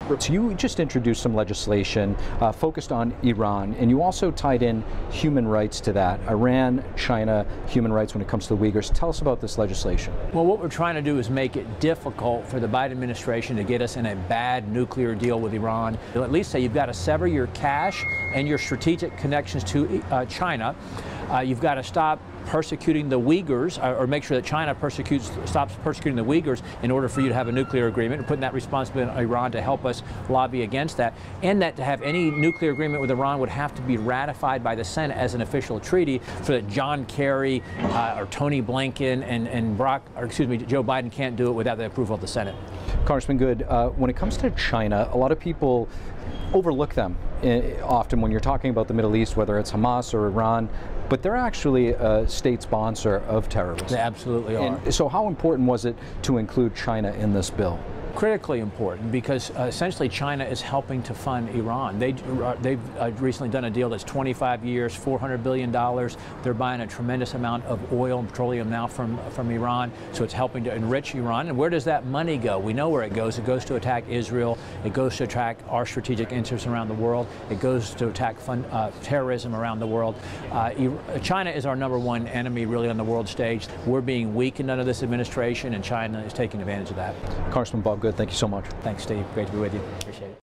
So you just introduced some legislation focused on Iran, and you also tied in human rights to that. Iran, China, human rights when it comes to the Uyghurs. Tell us about this legislation. Well, what we're trying to do is make it difficult for the Biden administration to get us in a bad nuclear deal with Iran. They'll at least say you've got to sever your cash and your strategic connections to China. You've got to stop persecuting the Uyghurs, or make sure that China stops persecuting the Uyghurs in order for you to have a nuclear agreement, and putting that responsibility on Iran to help us lobby against that, and that to have any nuclear agreement with Iran would have to be ratified by the Senate as an official treaty, so that John Kerry or Tony Blinken and Joe Biden can't do it without the approval of the Senate. Congressman Good, when it comes to China, a lot of people overlook them often when you're talking about the Middle East, whether it's Hamas or Iran, but they're actually a state sponsor of terrorism. They absolutely are. And so how important was it to include China in this bill? Critically important, because essentially China is helping to fund Iran. They've recently done a deal that's 25 years, $400 billion. They're buying a tremendous amount of oil and petroleum now from Iran, so it's helping to enrich Iran. And where does that money go? We know where it goes. It goes to attack Israel. It goes to attack our strategic interests around the world. It goes to attack terrorism around the world. China is our #1 enemy, really, on the world stage. We're being weakened under this administration, and China is taking advantage of that. Congressman Bob Good, thank you so much. Thanks, Steve. Great to be with you. Appreciate it.